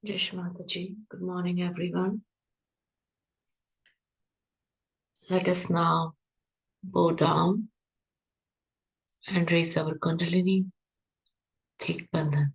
Shri Mataji, good morning everyone. Let us now bow down and raise our Kundalini, Thik Bandhan.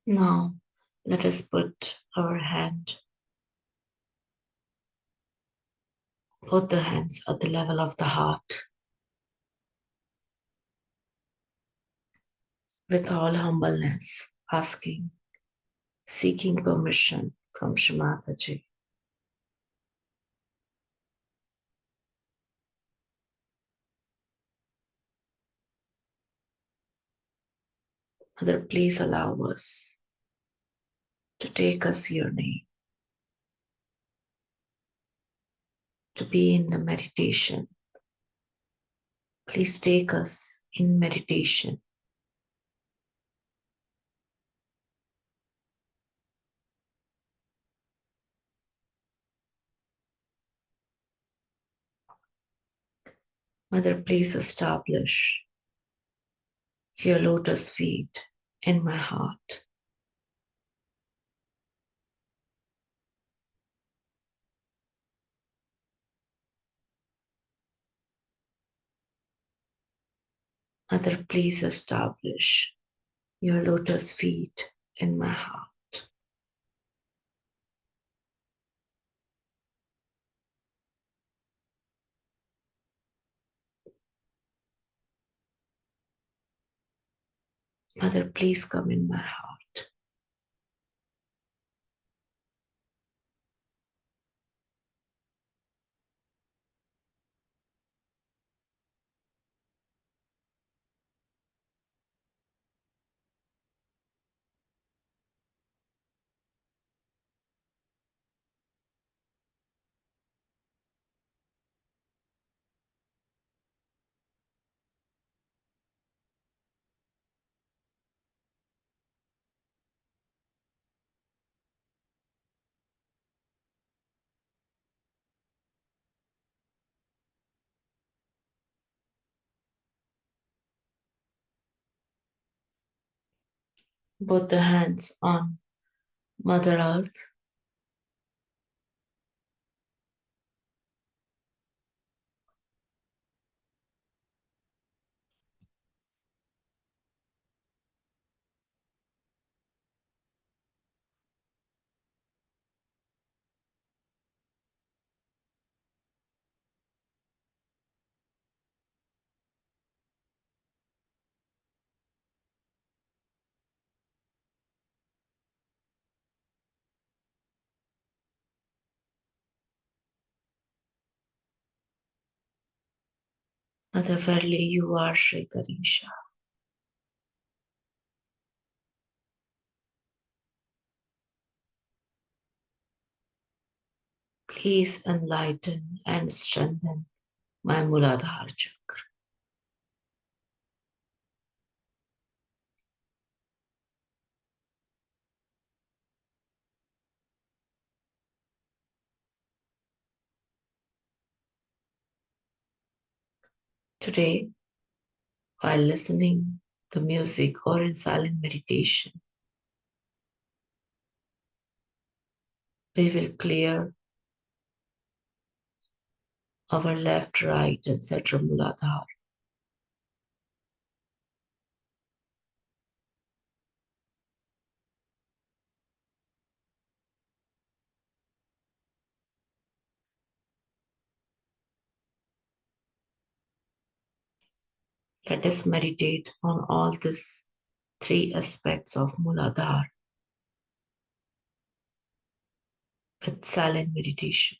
Now, let us put our both the hands at the level of the heart, with all humbleness, seeking permission from Shri Mataji. Mother, please allow us to take us your name, to be in the meditation. Please take us in meditation. Mother, please establish your lotus feet in my heart. Mother, please establish your lotus feet in my heart. Mother, please come in my heart. Both the hands on Mother Earth. Mother, verily you are Shri Ganesha. Please enlighten and strengthen my Mooladhar chakra. Today, while listening to music or in silent meditation, we will clear our left, right, etc. Mooladhar. Let us meditate on all these three aspects of Mooladhar with silent meditation.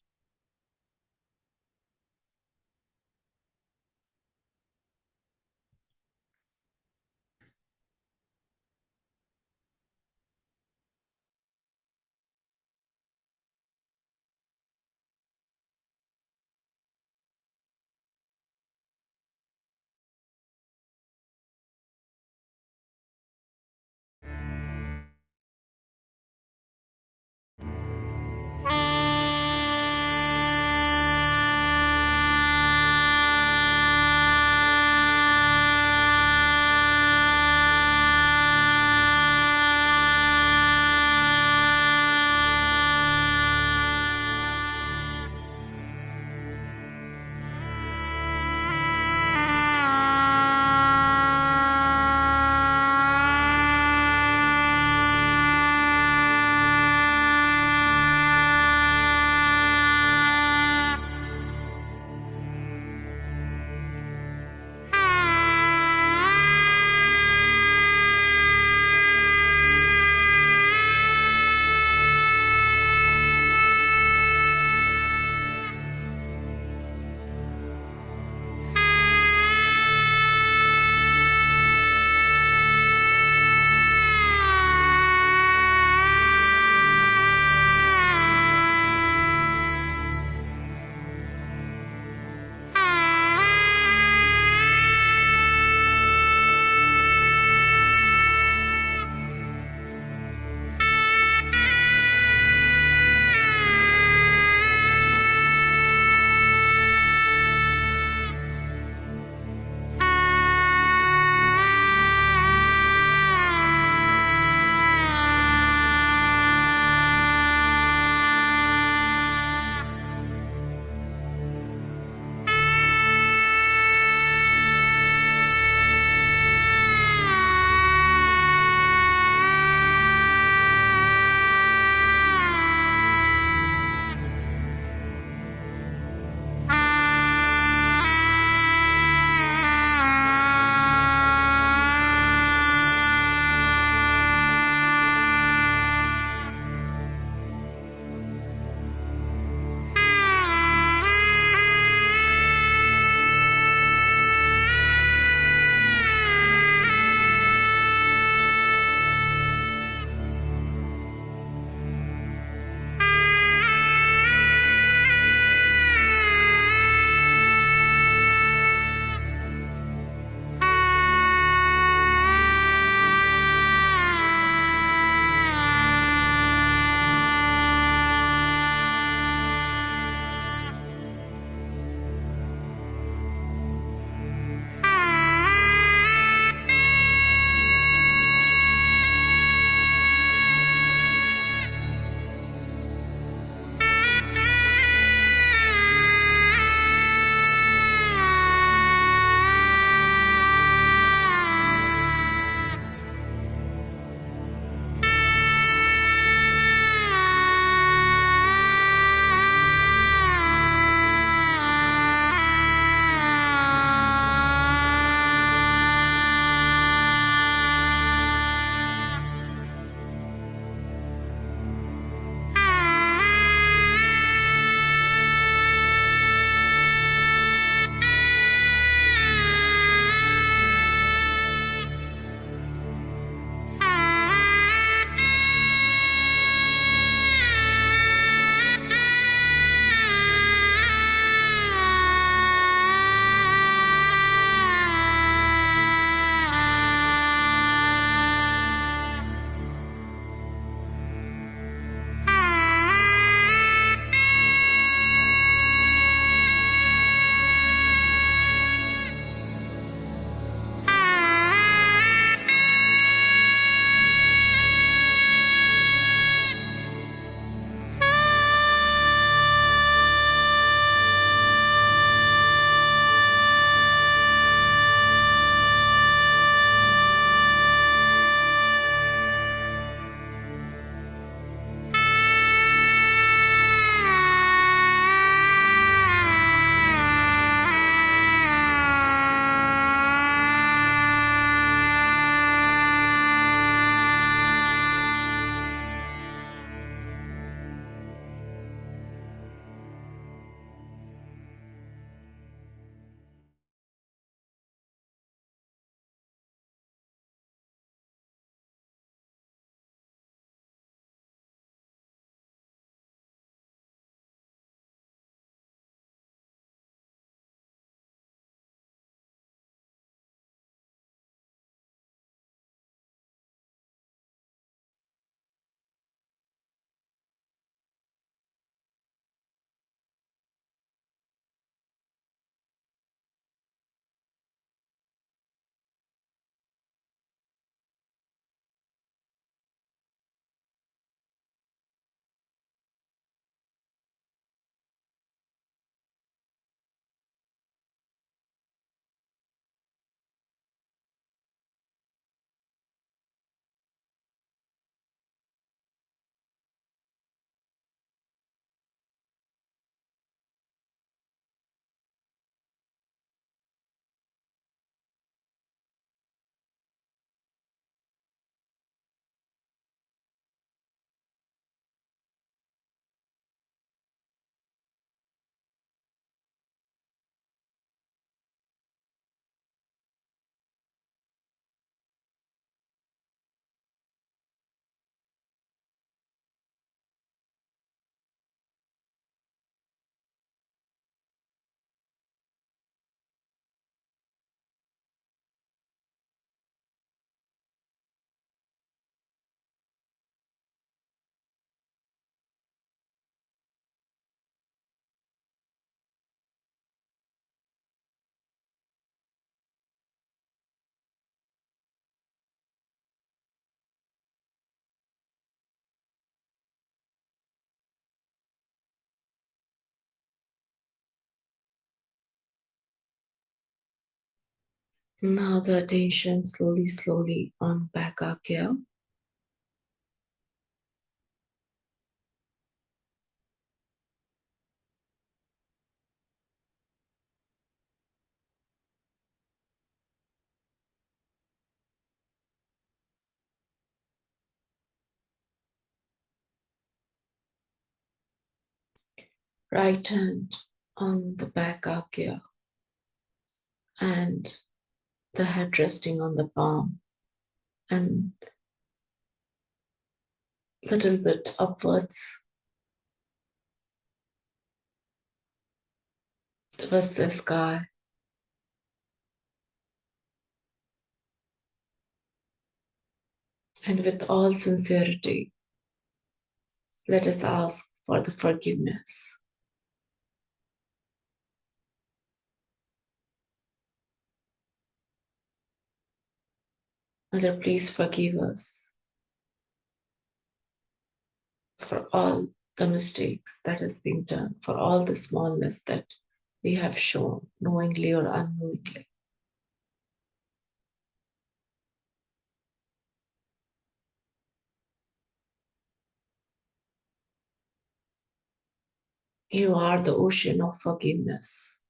Now the attention slowly on back Angya. Right hand on the back Angya and the head resting on the palm and little bit upwards towards the sky. And with all sincerity, let us ask for the forgiveness. Mother, please forgive us for all the mistakes that has been done, for all the smallness that we have shown, knowingly or unknowingly. You are the ocean of forgiveness.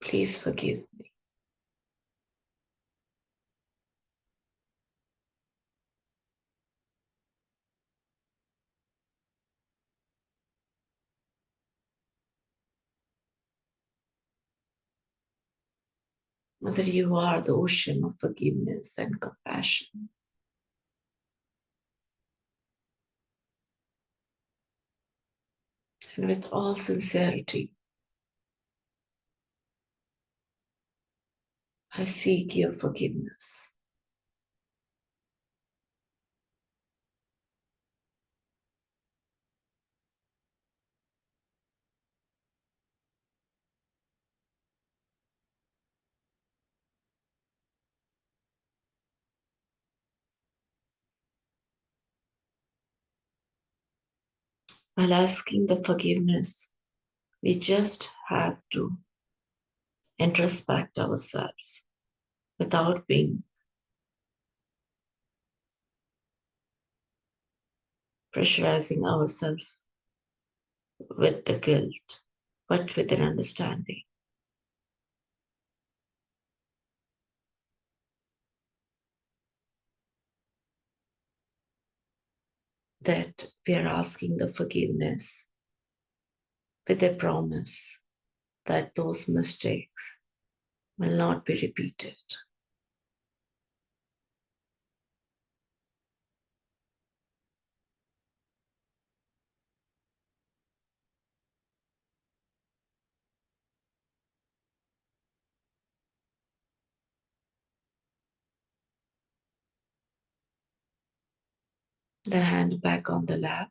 Please forgive me. Mother, you are the ocean of forgiveness and compassion. And with all sincerity, I seek your forgiveness. While asking the forgiveness, we just have to introspect ourselves without being pressurizing ourselves with the guilt, but with an understanding that we are asking the forgiveness with a promise that those mistakes will not be repeated. The hand back on the lap.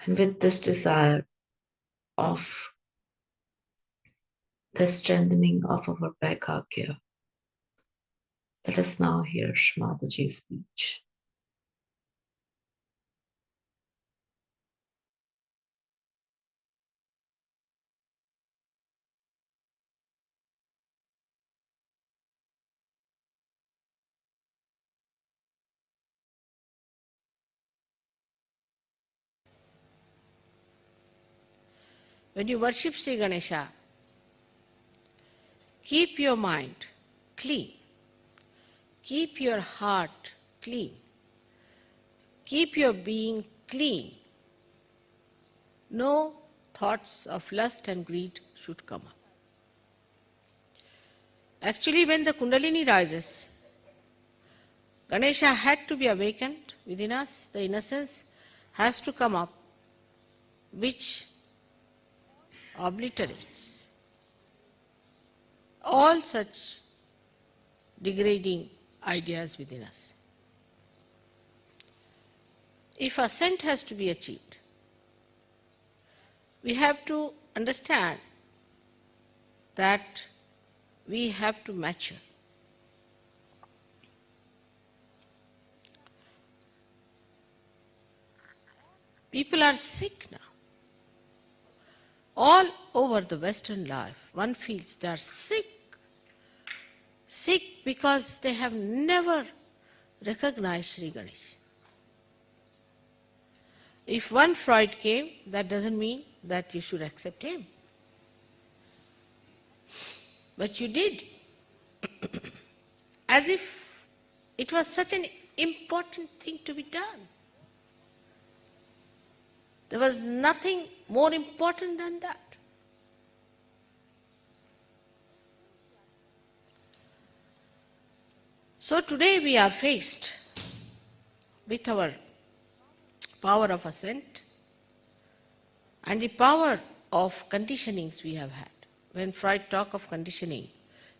And with this desire of the strengthening of our back Angya, let us now hear Shri Mataji's speech. When you worship Sri Ganesha, keep your mind clean, keep your heart clean, keep your being clean. No thoughts of lust and greed should come up. Actually, when the Kundalini rises, Ganesha had to be awakened within us. The innocence has to come up, which obliterates all such degrading ideas within us. If ascent has to be achieved, we have to understand that we have to mature. People are sick now. all over the Western life, one feels they are sick. Sick because they have never recognized Sri Ganesh. If one Freud came, that doesn't mean that you should accept him. But you did. As if it was such an important thing to be done. There was nothing more important than that. So today we are faced with our power of ascent and the power of conditionings we have had. When Freud talked of conditioning,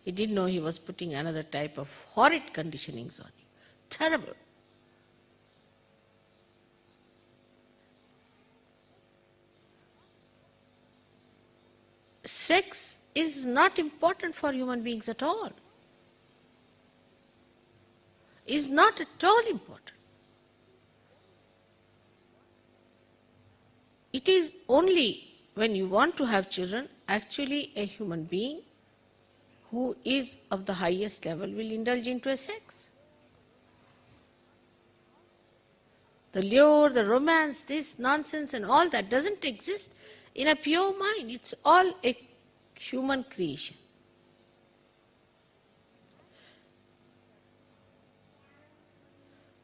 he didn't know he was putting another type of horrid conditionings on you. Terrible. Sex is not important for human beings at all. Is not at all important. It is only when you want to have children, actually a human being who is of the highest level will indulge into a sex. The lure, the romance, this nonsense and all that doesn't exist in a pure mind. It's all a human creation.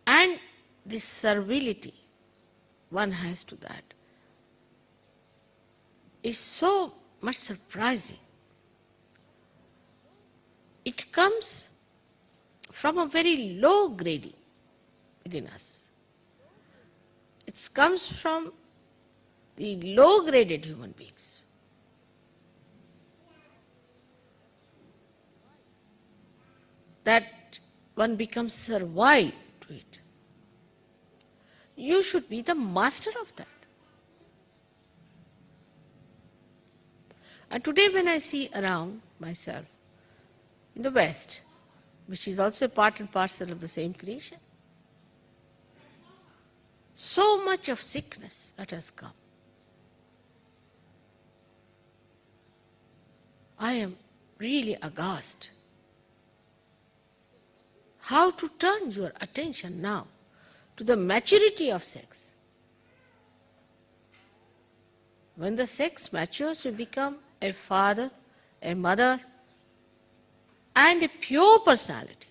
And this servility one has to that is so much surprising. It comes from a very low grading within us. It comes from the low-graded human beings. That one becomes servile to it. You should be the master of that. And today when I see around myself in the West, which is also a part and parcel of the same creation, so much of sickness that has come. I am really aghast. How to turn your attention now to the maturity of sex. When the sex matures, you become a father, a mother, and a pure personality.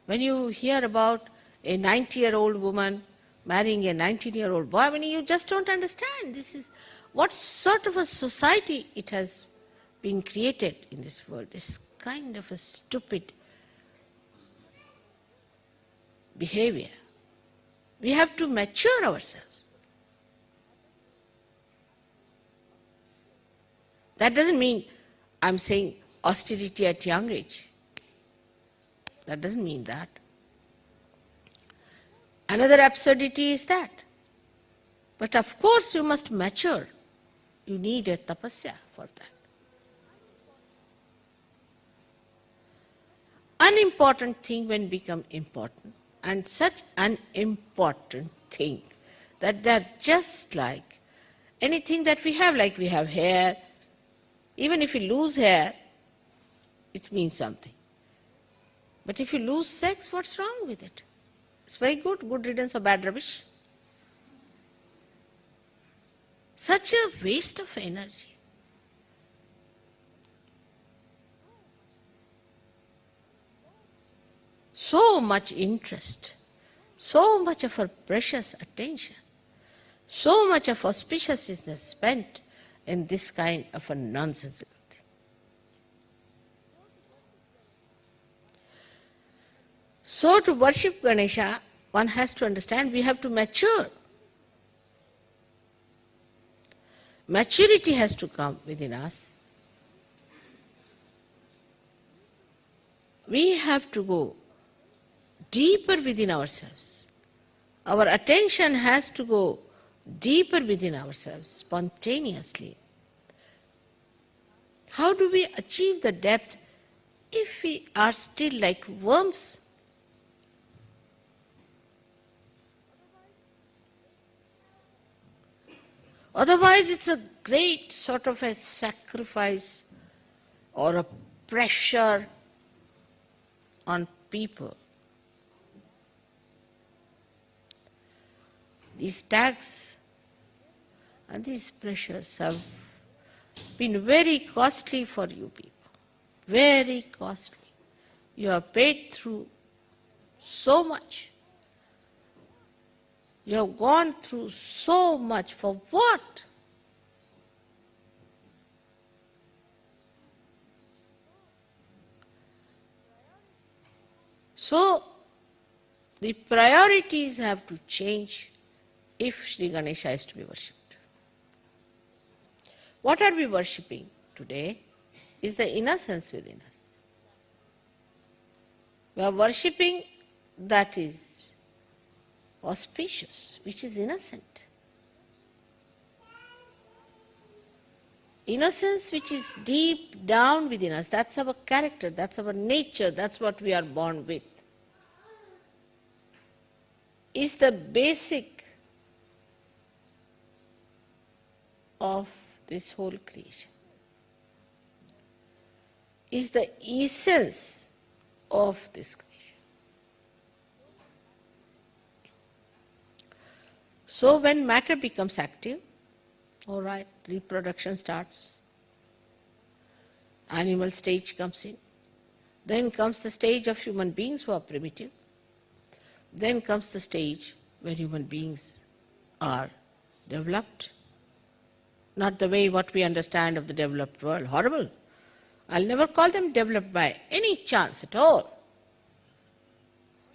When you hear about a 90-year-old woman marrying a 19-year-old boy, you just don't understand. This is what sort of a society it has been created in this world. This kind of a stupid behavior. We have to mature ourselves. That doesn't mean I'm saying austerity at young age. That doesn't mean that. Another absurdity is that. But of course you must mature. You need a tapasya for that. Unimportant thing when become important, and such an important thing that they're just like anything that we have, like we have hair. Even if you lose hair, it means something. But if you lose sex, what's wrong with it? It's very good riddance of bad rubbish. Such a waste of energy. So much interest, so much of our precious attention, so much of auspiciousness spent in this kind of a nonsensical thing. So to worship Ganesha, one has to understand we have to mature. Maturity has to come within us. We have to go deeper within ourselves. Our attention has to go deeper within ourselves, spontaneously. How do we achieve the depth if we are still like worms? Otherwise, it's a great sort of a sacrifice or a pressure on people. These tags and these pressures have been very costly for you people. Very costly. You have paid through so much. You have gone through so much for what? So, the priorities have to change if Sri Ganesha is to be worshipped. What are we worshipping today is the innocence within us. We are worshipping that is auspicious, which is innocent. Innocence which is deep down within us, that's our character, that's our nature, that's what we are born with, is the basic of this whole creation, is the essence of this creation. So when matter becomes active, all right, reproduction starts, animal stage comes in, then comes the stage of human beings who are primitive, then comes the stage where human beings are developed, not the way what we understand of the developed world, horrible. I'll never call them developed by any chance at all.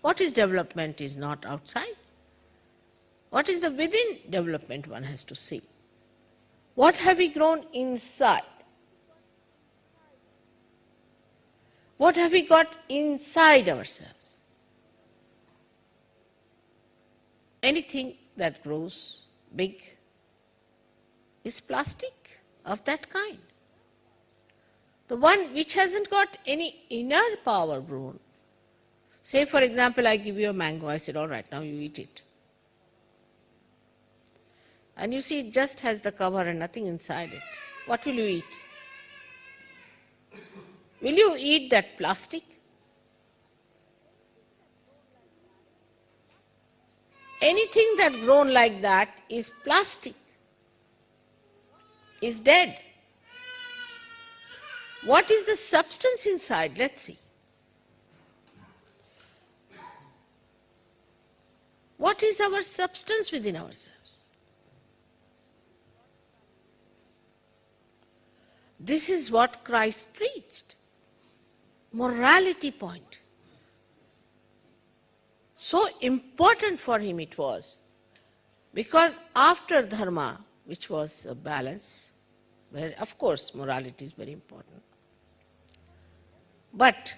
What is development is not outside. What is the within development one has to see. What have we grown inside? What have we got inside ourselves? Anything that grows big is plastic of that kind. The one which hasn't got any inner power grown. Say for example, I give you a mango, I said, all right, now you eat it. And you see it just has the cover and nothing inside it. What will you eat? Will you eat that plastic? Anything that grown like that is plastic, is dead. What is the substance inside? Let's see. What is our substance within ourselves? This is what Christ preached. Morality point. So important for him it was, because after dharma, which was a balance, where of course morality is very important, but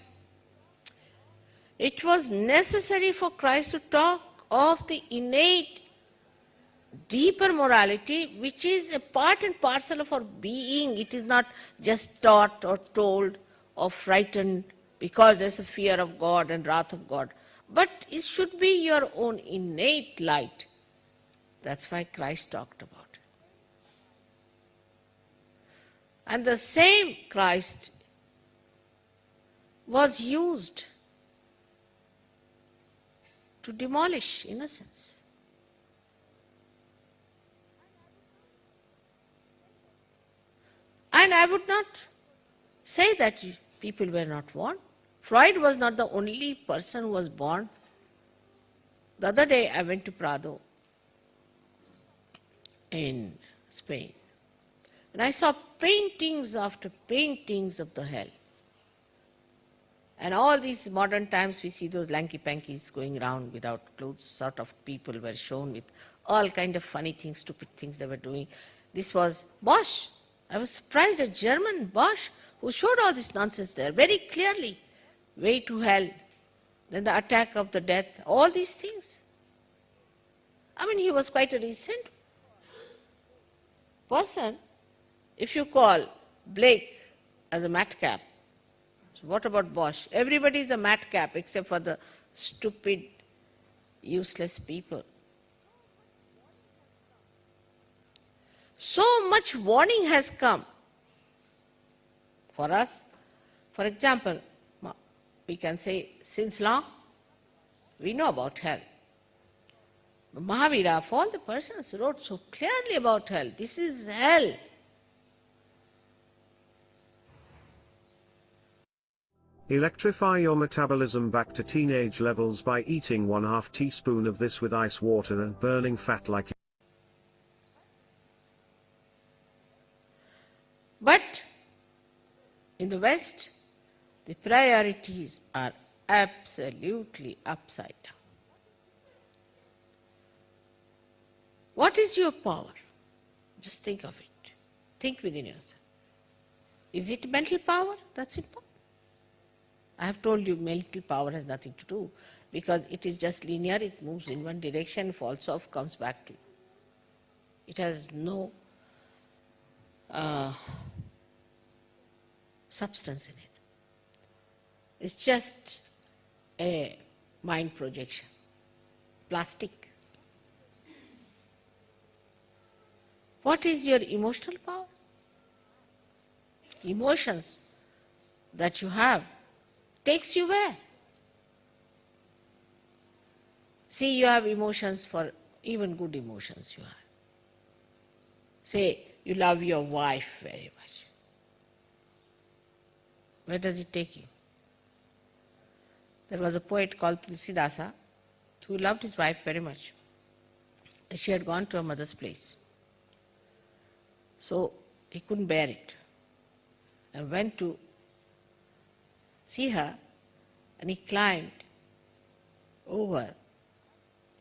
it was necessary for Christ to talk of the innate, deeper morality, which is a part and parcel of our being. It is not just taught or told or frightened because there's a fear of God and wrath of God. But it should be your own innate light. That's why Christ talked about it. And the same Christ was used to demolish innocence. And I would not say that people were not born. Freud was not the only person who was born. The other day I went to Prado in Spain, and I saw paintings after paintings of the hell. And all these modern times we see those lanky-pankies going around without clothes, sort of people were shown with all kind of funny things, stupid things they were doing. This was Bosch. I was surprised, a German Bosch who showed all this nonsense there very clearly. Way to hell, then the attack of the death, all these things. I mean, he was quite a recent person. If you call Blake as a madcap, so what about Bosch? Everybody is a madcap except for the stupid, useless people. So much warning has come for us. For example, we can say since long we know about hell. Mahavira, of all the persons, wrote so clearly about hell. This is hell. Electrify your metabolism back to teenage levels by eating 1/2 teaspoon of this with ice water and burning fat like. But in the West, the priorities are absolutely upside down. What is your power? Just think of it. Think within yourself. Is it mental power? That's important. I have told you mental power has nothing to do because it is just linear, it moves in one direction, falls off, comes back to you. It has no substance in it. It's just a mind projection, plastic. What is your emotional power? Emotions that you have takes you where? See, you have emotions for even good emotions you have. Say, you love your wife very much. Where does it take you? There was a poet called Tulsidasa who loved his wife very much. She had gone to her mother's place. So he couldn't bear it and went to see her, and he climbed over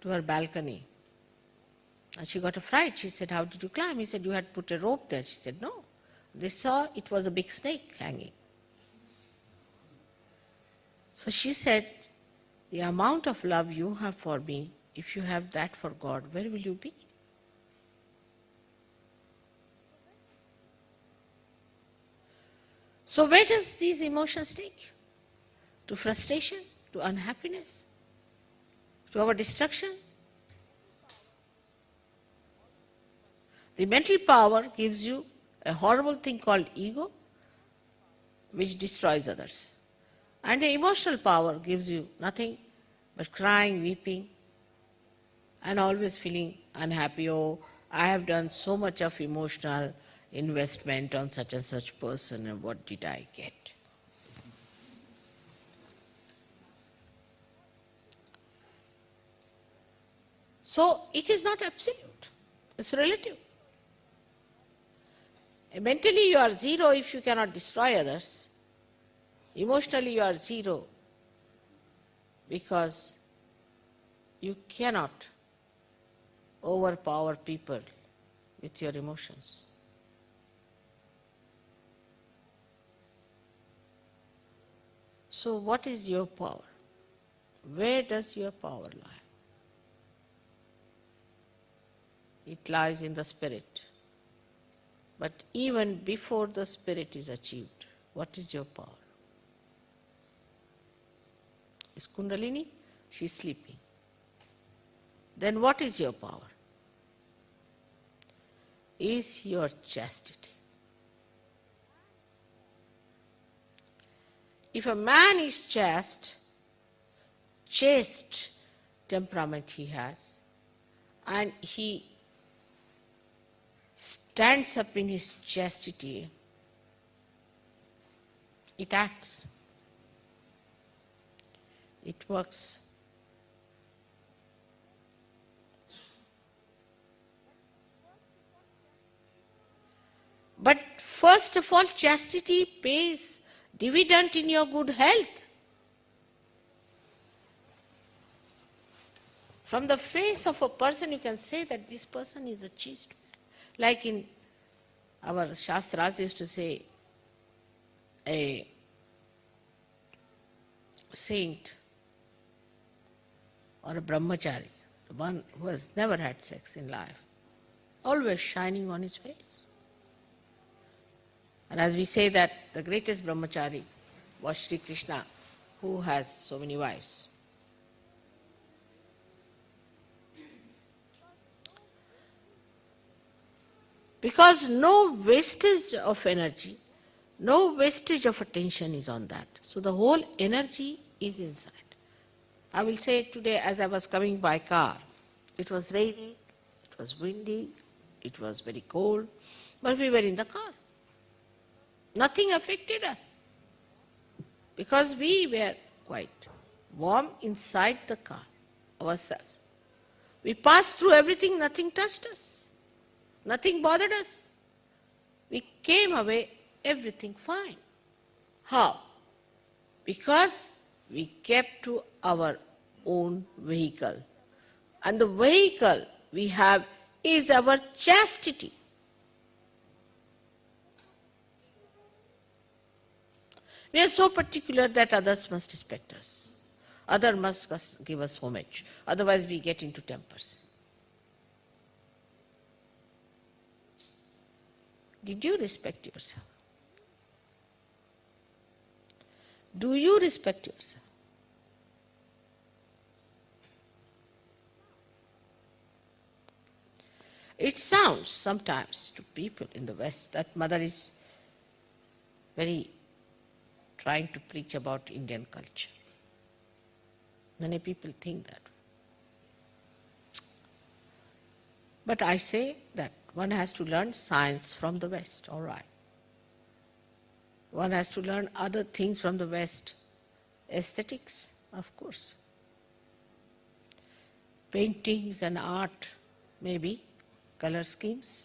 to her balcony. And she got a fright. She said, "How did you climb?" He said, "You had put a rope there." She said, "No." They saw it was a big snake hanging. So she said, "The amount of love you have for me, if you have that for God, where will you be?" So where does these emotions take you? To frustration, to unhappiness, to our destruction. The mental power gives you a horrible thing called ego, which destroys others. And the emotional power gives you nothing but crying, weeping, and always feeling unhappy. Oh, I have done so much of emotional investment on such and such person, and what did I get? So it is not absolute, it's relative. Mentally you are zero if you cannot destroy others. Emotionally you are zero because you cannot overpower people with your emotions. So what is your power? Where does your power lie? It lies in the spirit. But even before the spirit is achieved, what is your power? Is Kundalini? She is sleeping. Then what is your power? Is your chastity. If a man is chaste temperament he has, and he stands up in his chastity, it acts. It works. But first of all, chastity pays dividend in your good health. From the face of a person you can say that this person is a chaste man. Like in our Shastras used to say, a saint or a brahmachari, the one who has never had sex in life, always shining on his face. And as we say that the greatest brahmachari was Sri Krishna, who has so many wives. Because no wastage of energy, no wastage of attention is on that. So the whole energy is inside. I will say today as I was coming by car, it was raining, it was windy, it was very cold, but we were in the car. Nothing affected us because we were quite warm inside the car ourselves. We passed through everything, nothing touched us, nothing bothered us. We came away, everything fine. How? Because we kept to our own vehicle. And the vehicle we have is our chastity. We are so particular that others must respect us. Others must give us homage. Otherwise we get into tempers. Did you respect yourself? Do you respect yourself? It sounds sometimes to people in the West that Mother is very trying to preach about Indian culture. Many people think that. But I say that one has to learn science from the West, all right. One has to learn other things from the West. Aesthetics, of course. Paintings and art, maybe. Color schemes.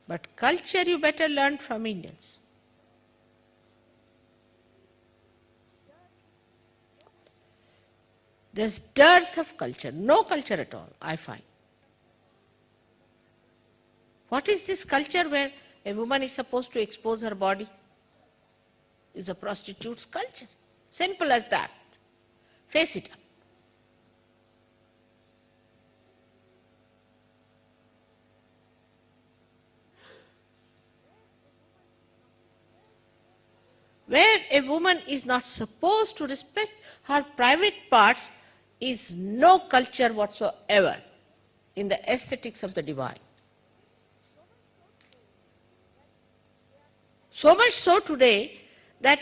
But culture you better learn from Indians. There's dearth of culture, no culture at all, I find. What is this culture where a woman is supposed to expose her body? It's a prostitute's culture. Simple as that. Face it up. Where a woman is not supposed to respect her private parts is no culture whatsoever in the aesthetics of the divine. So much so today that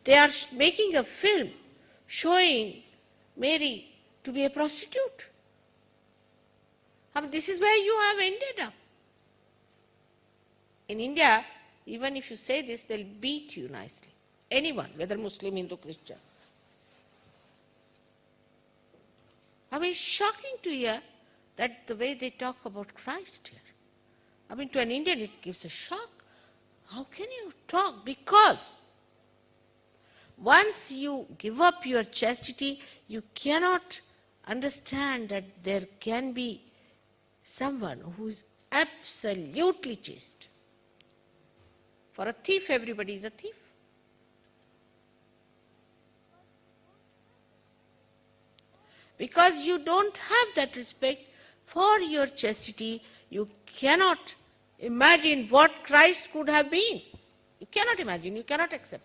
they are making a film showing Mary to be a prostitute. I mean, this is where you have ended up. In India, even if you say this, they'll beat you nicely. Anyone, whether Muslim, Hindu, Christian. I mean, it's shocking to hear that the way they talk about Christ here. I mean, to an Indian it gives a shock. How can you talk? Because once you give up your chastity, you cannot understand that there can be someone who is absolutely chaste. For a thief, everybody is a thief. Because you don't have that respect for your chastity, you cannot imagine what Christ could have been. You cannot imagine, you cannot accept.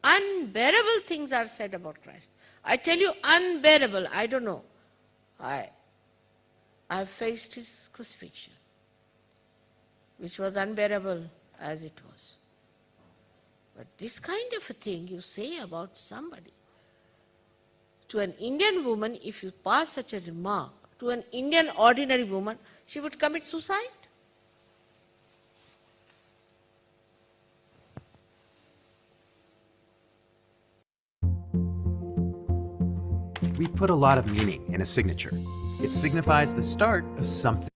Unbearable things are said about Christ. I tell you, unbearable. I don't know. I faced his crucifixion, which was unbearable as it was. But this kind of a thing you say about somebody, to an Indian woman, if you pass such a remark, to an Indian ordinary woman, she would commit suicide. We put a lot of meaning in a signature. It signifies the start of something.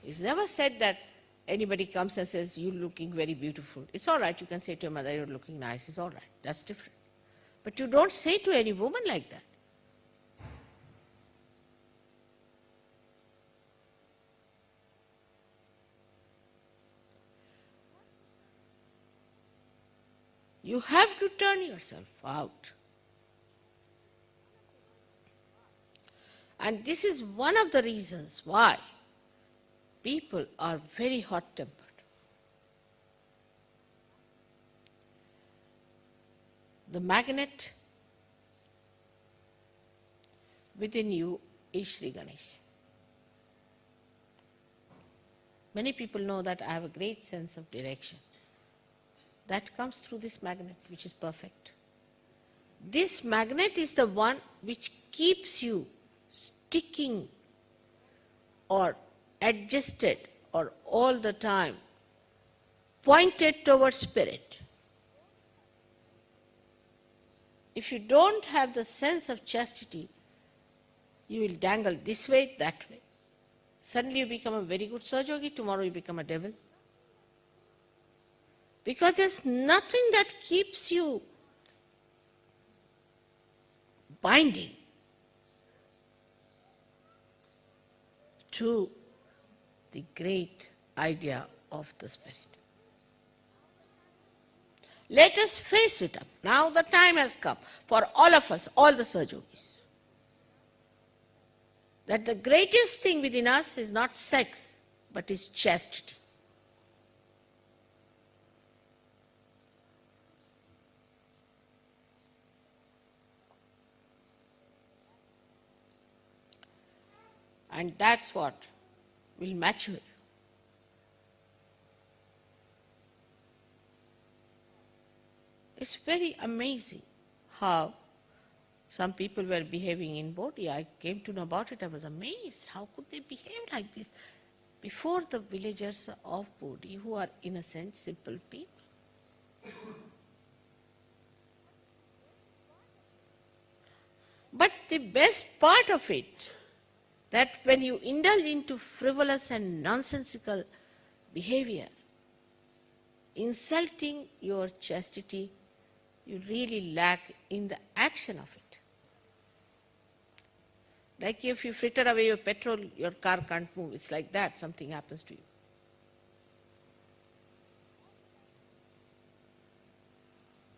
It's never said that anybody comes and says, you're looking very beautiful. It's all right, you can say to your mother, you're looking nice, it's all right, that's different. But you don't say to any woman like that. You have to turn yourself out. And this is one of the reasons why people are very hot-tempered. The magnet within you is Shri Ganesh. Many people know that I have a great sense of direction. That comes through this magnet, which is perfect. This magnet is the one which keeps you sticking or adjusted or all the time pointed towards spirit. If you don't have the sense of chastity, you will dangle this way, that way. Suddenly you become a very good Sahaja Yogi, tomorrow you become a devil. Because there's nothing that keeps you binding to the great idea of the Spirit. Let us face it up. Now the time has come for all of us, all the Sahaja Yogis, that the greatest thing within us is not sex, but is chastity. And that's what will mature. It's very amazing how some people were behaving in Bodhi. I came to know about it. I was amazed. How could they behave like this before the villagers of Bodhi, who are innocent, simple people? But the best part of it, that when you indulge into frivolous and nonsensical behavior, insulting your chastity, you really lack in the action of it. Like if you fritter away your petrol, your car can't move. It's like that, something happens to you.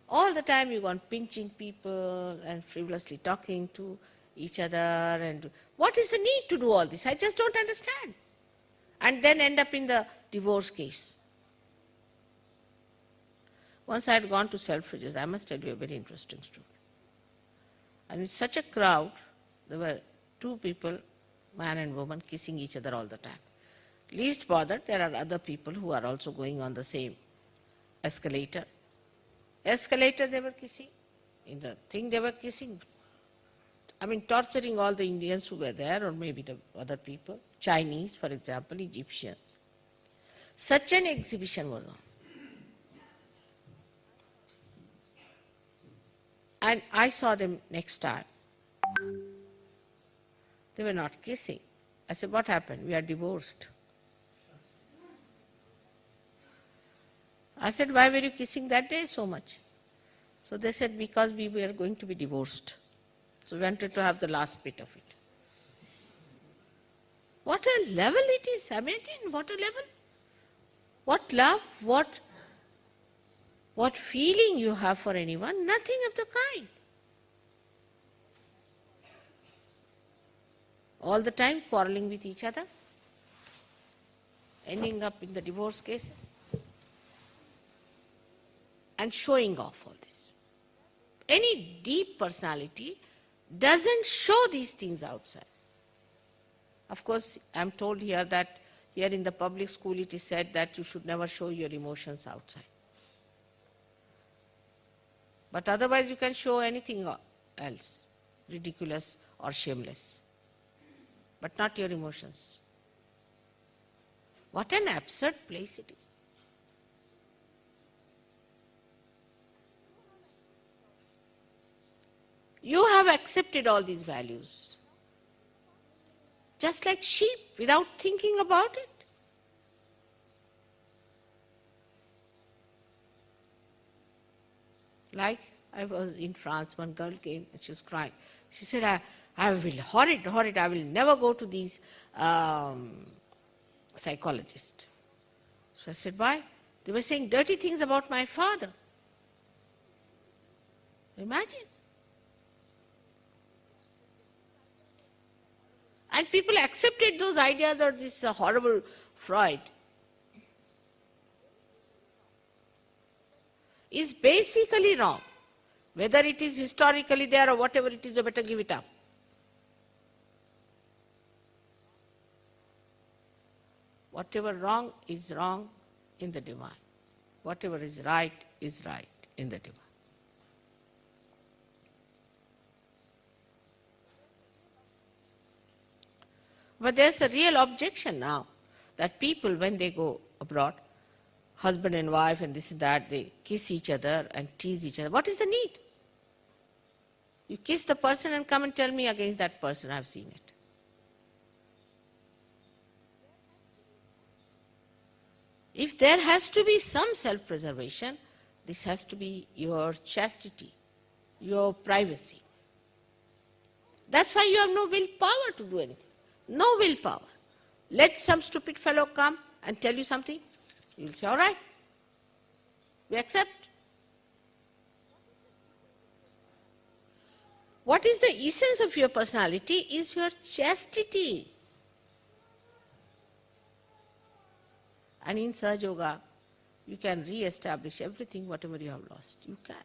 All the time you go on pinching people and frivolously talking to each other. And what is the need to do all this? I just don't understand. And then end up in the divorce case. Once I had gone to Self Realisation, I must tell you a very interesting story. And in such a crowd, there were two people, man and woman, kissing each other all the time. Least bothered, there are other people who are also going on the same escalator. Escalator they were kissing, in the thing they were kissing. I mean, torturing all the Indians who were there, or maybe the other people, Chinese, for example, Egyptians. Such an exhibition was on. And I saw them next time. They were not kissing. I said, what happened? We are divorced. I said, why were you kissing that day so much? So they said, because we were going to be divorced. So we wanted to have the last bit of it. What a level it is. Imagine, what a level. What love, what feeling you have for anyone? Nothing of the kind. All the time quarreling with each other, ending up in the divorce cases, and showing off all this. Any deep personality doesn't show these things outside. Of course, I'm told here that here in the public school it is said that you should never show your emotions outside. But otherwise you can show anything else, ridiculous or shameless, but not your emotions. What an absurd place it is. You have accepted all these values, just like sheep, without thinking about it. Like I was in France, one girl came and she was crying. She said, I will, horrid, I will never go to these psychologists. So I said, why? They were saying dirty things about my father. Imagine. And people accepted those ideas of this horrible Freud. Is basically wrong. Whether it is historically there or whatever it is, you better give it up. Whatever wrong is wrong in the divine. Whatever is right in the divine. But there's a real objection now that people, when they go abroad, husband and wife and this and that, they kiss each other and tease each other. What is the need? You kiss the person and come and tell me against that person. I've seen it. If there has to be some self-preservation, this has to be your chastity, your privacy. That's why you have no willpower to do anything. No willpower. Let some stupid fellow come and tell you something. You will say, all right, we accept. What is the essence of your personality is your chastity. And in Sahaja Yoga, you can re-establish everything, whatever you have lost. You can.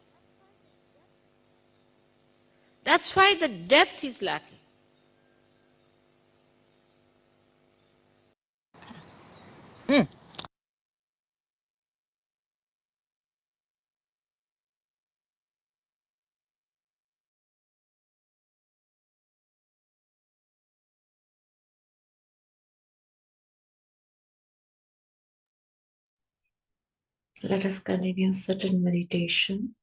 That's why the depth is lacking. Let us continue certain meditation.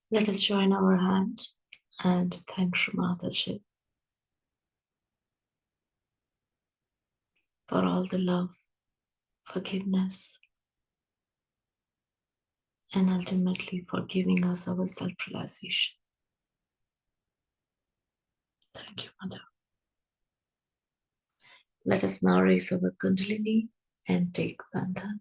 Let us join our hand and thank Shri Mataji for all the love, forgiveness, and ultimately for giving us our self-realization. Thank you, Mother. Let us now raise our Kundalini and take Bandhan.